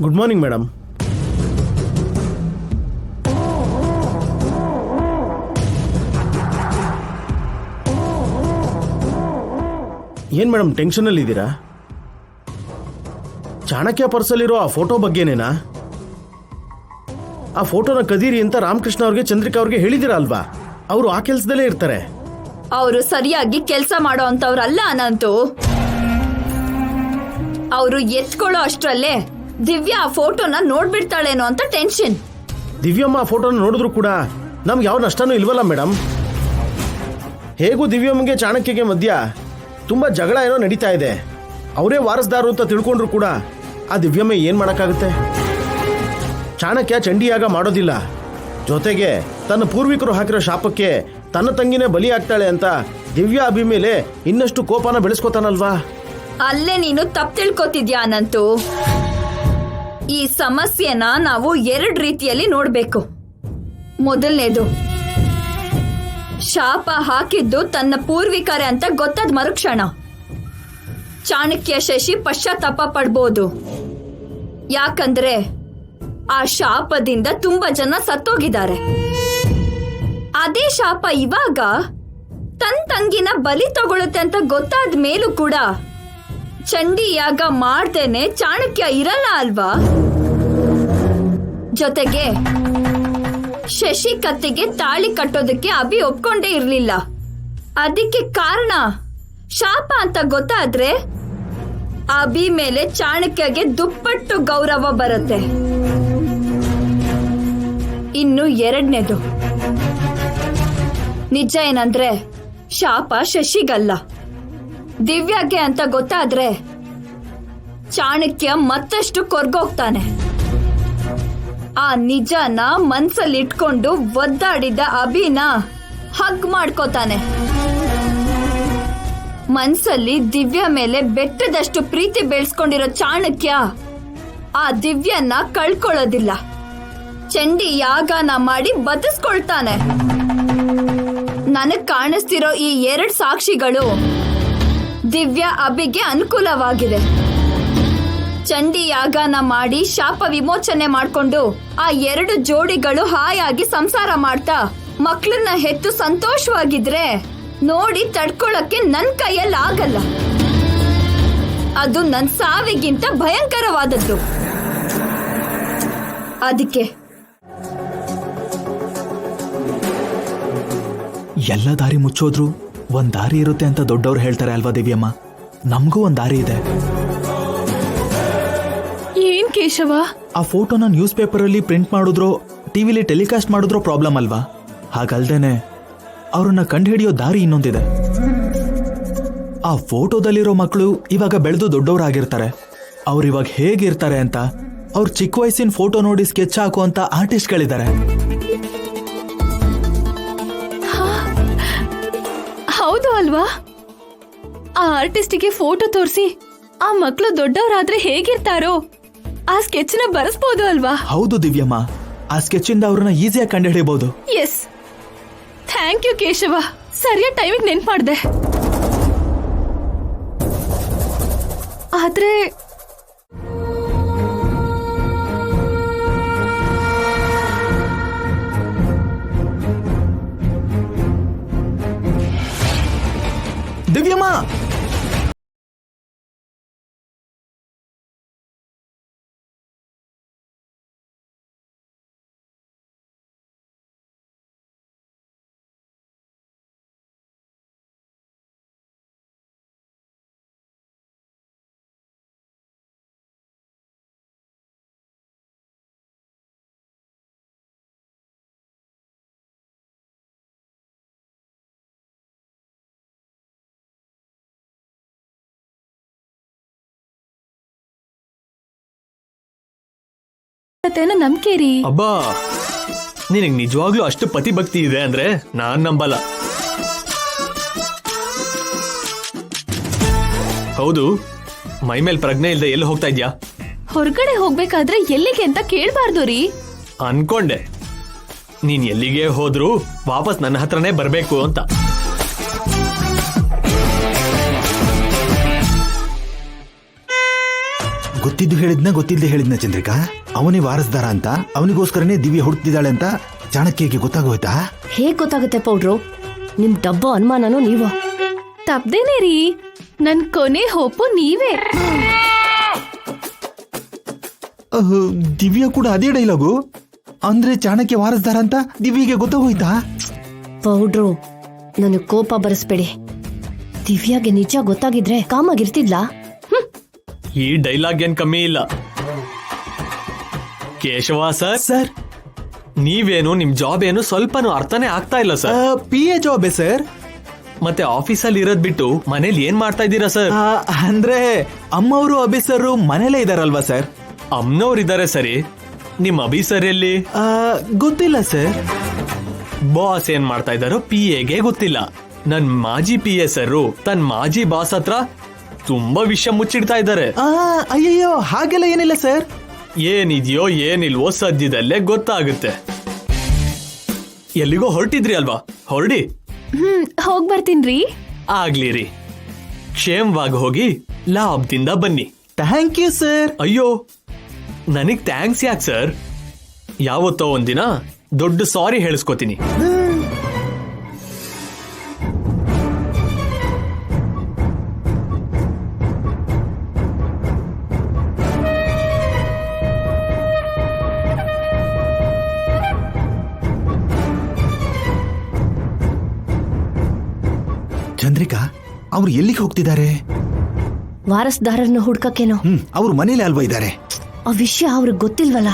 Good morning madam. ಏನ್ madam ಟೆನ್ಷನಲ್ಲಿ ಇದ್ದೀರಾ? ಚಾಣಕ್ಯ ಪರ್ಸಲ್ಲಿರೋ ಆ ಫೋಟೋ ಬಗ್ಗೆನೇನಾ? ಆ ಫೋಟೋನ ಕದೀರಿ ಅಂತ ರಾಮಕೃಷ್ಣ ಅವ್ರಿಗೆ ಚಂದ್ರಿಕಾ ಅವ್ರಿಗೆ ಹೇಳಿದಿರಾ ಅಲ್ವಾ? ಅವರು ಆ ಕೆಲ್ಸದಲ್ಲೇ ಇರ್ತಾರೆ. ಅವರು ಸರಿಯಾಗಿ ಕೆಲಸ ಮಾಡೋ ಅಂತವ್ರಲ್ಲ ಅನಂತು. ಅವರು ಎತ್ಕೊಳ್ಳೋ ಅಷ್ಟ್ರಲ್ಲೇ ದಿವ್ಯಾ ಆ ಫೋಟೋನ ನೋಡ್ಬಿಡ್ತಾಳೇನೋ ಅಂತ ಟೆನ್ಷನ್. ದಿವ್ಯಮ್ಮ ಆ ಫೋಟೋನ ನೋಡಿದ್ರು ಕೂಡ ನಮ್ಗೆ ಯಾವ ನಷ್ಟನೂ ಇಲ್ವಲ್ಲ ಮೇಡಮ್. ಹೇಗೂ ದಿವ್ಯಮ್ಮಗೆ ಚಾಣಕ್ಯಗೆ ಮಧ್ಯ ತುಂಬಾ ಜಗಳ ಏನೋ ನಡೀತಾ ಇದೆ. ಅವರೇ ವಾರಸ್ದಾರು ಅಂತ ತಿಳ್ಕೊಂಡ್ರು ಕೂಡ ಆ ದಿವ್ಯಮ್ಮ ಏನ್ ಮಾಡಕ್ಕಾಗುತ್ತೆ? ಚಾಣಕ್ಯ ಚಂಡಿಯಾಗ ಮಾಡೋದಿಲ್ಲ. ಜೊತೆಗೆ ತನ್ನ ಪೂರ್ವಿಕರು ಹಾಕಿರೋ ಶಾಪಕ್ಕೆ ತನ್ನ ತಂಗಿನೇ ಬಲಿ ಆಗ್ತಾಳೆ ಅಂತ ದಿವ್ಯಾ ಅಭಿ ಮೇಲೆ ಇನ್ನಷ್ಟು ಕೋಪನ ಬೆಳೆಸ್ಕೋತಾನಲ್ವಾ? ಅಲ್ಲೇ ನೀನು ತಪ್ಪು ತಿಳ್ಕೊತಿದ್ಯಾ ಅನಂತು. ಈ ಸಮಸ್ಯೆನ ನಾವು 2 ರೀತಿಯಲ್ಲಿ ನೋಡ್ಬೇಕು. ಮೊದಲನೇದು, ಶಾಪ ಹಾಕಿದ್ದು ತನ್ನ ಪೂರ್ವಿಕರೇ ಅಂತ ಗೊತ್ತಾದ ಮರುಕ್ಷಣ ಚಾಣಕ್ಯ ಶಶಿ ಪಶ್ಚಾತ್ತಾಪ ಪಡ್ಬೋದು. ಯಾಕಂದ್ರೆ ಆ ಶಾಪದಿಂದ ತುಂಬಾ ಜನ ಸತ್ತೋಗಿದ್ದಾರೆ. ಅದೇ ಶಾಪ ಇವಾಗ ತನ್ನ ತಂಗಿನ ಬಲಿ ತಗೊಳುತ್ತೆ ಅಂತ ಗೊತ್ತಾದ ಮೇಲೂ ಕೂಡ ಚಂಡಿ ಯಾಗ ಮಾಡ್ದೇನೆ ಚಾಣಕ್ಯ ಇರಲ್ಲ ಅಲ್ವಾ? ಜೊತೆಗೆ ಶಶಿ ಕತ್ತಿಗೆ ತಾಳಿ ಕಟ್ಟೋದಕ್ಕೆ ಅಭಿ ಒಪ್ಕೊಂಡೇ ಇರ್ಲಿಲ್ಲ. ಅದಕ್ಕೆ ಕಾರಣ ಶಾಪ ಅಂತ ಗೊತ್ತಾದ್ರೆ ಅಭಿ ಮೇಲೆ ಚಾಣಕ್ಯಗೆ ದುಪ್ಪಟ್ಟು ಗೌರವ ಬರುತ್ತೆ. ಇನ್ನು 2ನೇದು, ನಿಜ ಏನಂದ್ರೆ ಶಾಪ ಶಶಿಗಲ್ಲ ದಿವ್ಯಾಗೆ ಅಂತ ಗೊತ್ತಾದ್ರೆ ಚಾಣಕ್ಯ ಮತ್ತಷ್ಟು ಕೊರ್ಗೋಗ್ತಾನೆ. ಆ ನಿಜನ ಮನ್ಸಲ್ಲಿ ಇಟ್ಕೊಂಡು ಒದ್ದಾಡಿದ ಅಭಿನ ಹಗ್ ಮಾಡ್ಕೋತಾನೆ. ಮನ್ಸಲ್ಲಿ ದಿವ್ಯಾ ಮೇಲೆ ಬೆಟ್ಟದಷ್ಟು ಪ್ರೀತಿ ಬೆಳೆಸ್ಕೊಂಡಿರೋ ಚಾಣಕ್ಯ ಆ ದಿವ್ಯನ್ನ ಕಳ್ಕೊಳ್ಳೋದಿಲ್ಲ. ಚಂಡಿ ಯಾಗನ ಮಾಡಿ ಬದುಸ್ಕೊಳ್ತಾನೆ. ನನಗ್ ಕಾಣಿಸ್ತಿರೋ ಈ 2 ಸಾಕ್ಷಿಗಳು ದಿವ್ಯಾ ಅಭಿಗೆ ಅನುಕೂಲವಾಗಿದೆ. ಚಂಡಿ ಯಾಗನ ಮಾಡಿ ಶಾಪ ವಿಮೋಚನೆ ಮಾಡ್ಕೊಂಡು ಆ 2 ಜೋಡಿಗಳು ಹಾಯಾಗಿ ಸಂಸಾರ ಮಾಡ್ತಾ ಮಕ್ಕಳನ್ನ ಹೆತ್ತು ಸಂತೋಷವಾಗಿದ್ರೆ ನೋಡಿ ತಡ್ಕೊಳಕ್ಕೆ ನನ್ ಕೈಯಲ್ಲಿ ಆಗಲ್ಲ. ಅದು ನನ್ ಸಾವಿಗಿಂತ ಭಯಂಕರವಾದದ್ದು. ಅದಕ್ಕೆ ಎಲ್ಲ ದಾರಿ ಮುಚ್ಚೋದ್ರು ಒಂದ್ ದಾರಿ ಇರುತ್ತೆ ಅಂತ ದೊಡ್ಡವ್ರು ಹೇಳ್ತಾರೆ ಅಲ್ವಾ ದಿವ್ಯಮ್ಮ? ನಮಗೂ ಒಂದ್ ದಾರಿ ಇದೆ. ಏನ್ ಕೇಶವ? ಆ ಫೋಟೋನ ನ್ಯೂಸ್ ಪೇಪರ್ ಅಲ್ಲಿ ಪ್ರಿಂಟ್ ಮಾಡಿದ್ರೋ ಟಿವಿಲಿ ಟೆಲಿಕಾಸ್ಟ್ ಮಾಡಿದ್ರೋ ಪ್ರಾಬ್ಲಮ್ ಅಲ್ವಾ? ಹಾಗಲ್ದೇನೆ ಅವ್ರನ್ನ ಕಂಡುಹಿಡಿಯೋ ದಾರಿ ಇನ್ನೊಂದಿದೆ. ಆ ಫೋಟೋದಲ್ಲಿರೋ ಮಕ್ಕಳು ಇವಾಗ ಬೆಳೆದು ದೊಡ್ಡವರಾಗಿರ್ತಾರೆ. ಅವ್ರು ಇವಾಗ ಹೇಗಿರ್ತಾರೆ ಅಂತ ಅವ್ರ ಚಿಕ್ಕ ವಯಸ್ಸಿನ ಫೋಟೋ ನೋಡಿ ಸ್ಕೆಚ್ ಹಾಕುವಂತ ಆರ್ಟಿಸ್ಟ್ಗಳಿದ್ದಾರೆ. ಹೌದು ಅಲ್ವಾ? ಆ ಆರ್ಟಿಸ್ಟಿಗೆ ಫೋಟೋ ತೋರಿಸಿ ಆ ಮಕ್ಕಳು ದೊಡ್ಡವರಾದ್ರೆ ಹೇಗಿರ್ತಾರೋ ಆ ಸ್ಕೆಚ್ ನ ಬರೆಸಬಹುದು ಅಲ್ವಾ? ಹೌದು ದಿವ್ಯಮ್ಮ, ಆ ಸ್ಕೆಚ್ ಇಂದ ಅವ್ರನ್ನ ಈಸಿಯಾಗಿ ಕಂಡುಹಿಡಿಯಬಹುದು. Yes, thank you Keshava. ಸರಿಯಾದ ಟೈಮಿಗೆ ನೆನ್ಪು ಮಾಡಿದೆ. ಆದ್ರೆ ದಿವ್ಯಮ್ಮ, ನಂಬಿಕೆ ರೀ. ಅಬ್ಬಾ, ನಿನಗೆ ನಿಜವಾಗ್ಲೂ ಅಷ್ಟು ಪತಿ ಭಕ್ತಿ ಇದೆ ಅಂದ್ರೆ ನಾನ್ ನಂಬಲ್ಲ. ಹೌದು, ಮೈ ಮೇಲ್ ಪ್ರಜ್ಞೆ ಇಲ್ದೆ ಎಲ್ಲಿ ಹೋಗ್ತಾ ಇದ್ಯಾ? ಹೊರಗಡೆ ಹೋಗ್ಬೇಕಾದ್ರೆ ಎಲ್ಲಿಗೆ ಅಂತ ಕೇಳ್ಬಾರ್ದು ರೀ. ಅನ್ಕೊಂಡೆ ನೀನ್ ಎಲ್ಲಿಗೆ ಹೋದ್ರು ವಾಪಸ್ ನನ್ನ ಹತ್ರನೇ ಬರ್ಬೇಕು ಅಂತ. ಗೊತ್ತಿದ್ದು ಹೇಳಿದ್ನ ಗೊತ್ತಿಲ್ಲದೆ ಹೇಳಿದ್ನ ಚಂದ್ರಿಕಾ? ಅವನೇ ವಾರಸ್ದಾರ ಅಂತ, ಅವನಿಗೋಸ್ಕರನೇ ದಿವ್ಯ ಹುಡುಕ್ತಿದ್ದಾಳೆ ಅಂತ ಚಾಣಕ್ಯಗೆ ಗೊತ್ತಾಗೋಯ್ತಾ? ಹೇಗ್ ಗೊತ್ತಾಗುತ್ತೆ ಪೌಡ್ರು? ನಿಮ್ ಡಬ್ಬ ಅನುಮಾನನೂ ನೀವು. ತಪ್ದೇನೆ ರೀ, ನನ್ ಕೊನೆ ಹೋಪು ನೀವೇ. ದಿವ್ಯ ಕೂಡ ಅದೇ ಡೈಲಾಗು. ಅಂದ್ರೆ ಚಾಣಕ್ಯ ವಾರಸ್ದಾರ ಅಂತ ದಿವ್ಯಗೆ ಗೊತ್ತಾಗೋಯ್ತಾ? ಪೌಡ್ರು, ನನಗ್ ಕೋಪ ಬರಿಸ್ಬೇಡಿ. ದಿವ್ಯಾಗೆ ನಿಜ ಗೊತ್ತಾಗಿದ್ರೆ ಕಾಮಾಗಿರ್ತಿದ್ಲಾ? ಈ ಡೈಲಾಗ್ ಏನ್ ಕಮ್ಮಿ ಇಲ್ಲ. ಕೇಶವ ಸರ್, ಸರ್, ನೀವೇನು ನಿಮ್ ಜಾಬ್ ಏನು ಸ್ವಲ್ಪನೂ ಅರ್ಥನೇ ಆಗ್ತಾ ಇಲ್ಲ ಸರ್. PA ಜಾಬೇ sir. ಮತ್ತೆ ಆಫೀಸಲ್ಲಿ ಇರೋದ್ ಬಿಟ್ಟು ಮನೇಲಿ ಏನ್ ಮಾಡ್ತಾ ಇದ್ದೀರಾ ಸರ್? ಅಂದ್ರೆ ಅಮ್ಮವರು ಅಭಿ ಸರ್ ಮನೇಲೇ ಇದಾರಲ್ವಾ ಸರ್? ಅಮ್ನವ್ರಿದ್ದಾರೆ ಸರಿ, ನಿಮ್ ಅಭಿ ಸರ್ ಎಲ್ಲಿ? ಗೊತ್ತಿಲ್ಲ ಸರ್. ಬಾಸ್ ಏನ್ ಮಾಡ್ತಾ ಇದ್ದಾರೋ PAಗೆ ಗೊತ್ತಿಲ್ಲ. ನನ್ ಮಾಜಿ PA ಸರ್ ತನ್ ಮಾಜಿ ಬಾಸ್ ಹತ್ರ ತುಂಬಾ ವಿಷಯ ಮುಚ್ಚಿಡ್ತಾ ಇದ್ದಾರೆ. ಅಯ್ಯಯ್ಯೋ, ಹಾಗೆಲ್ಲ ಏನಿಲ್ಲ ಸರ್. ಏನಿದೆಯೋ ಏನಿಲ್ವೋ ಸದ್ಯದಲ್ಲೇ ಗೊತ್ತಾಗುತ್ತೆ. ಎಲ್ಲಿಗೋ ಹೊರಟಿದ್ರಿ ಅಲ್ವಾ, ಹೊರಡಿ. ಹೋಗ್ ಬರ್ತೀನ್ರಿ. ಆಗ್ಲಿ ರೀ, ಕ್ಷೇಮವಾಗಿ ಹೋಗಿ ಲಾಭದಿಂದ ಬನ್ನಿ. Thank you sir. ಅಯ್ಯೋ, ನನಗ್ ಥ್ಯಾಂಕ್ಸ್ ಯಾಕೆ ಸರ್? ಯಾವತ್ತೋ ಒಂದಿನ ದೊಡ್ಡ ಸಾರಿ ಹೇಳಿಸ್ಕೋತೀನಿ. ಚಂದ್ರಿಕಾ, ಅವ್ರು ಎಲ್ಲಿಗೆ ಹೋಗ್ತಿದ್ದಾರೆ? ವಾರಸ್ದಾರರನ್ನ ಹುಡ್ಕಕ್ಕೇನೋ. ಅವ್ರ ಮನೇಲಿ ಅಲ್ವಾ ಇದ್ದಾರೆ? ಆ ವಿಷಯ ಅವ್ರಿಗೆ ಗೊತ್ತಿಲ್ವಲ್ಲ.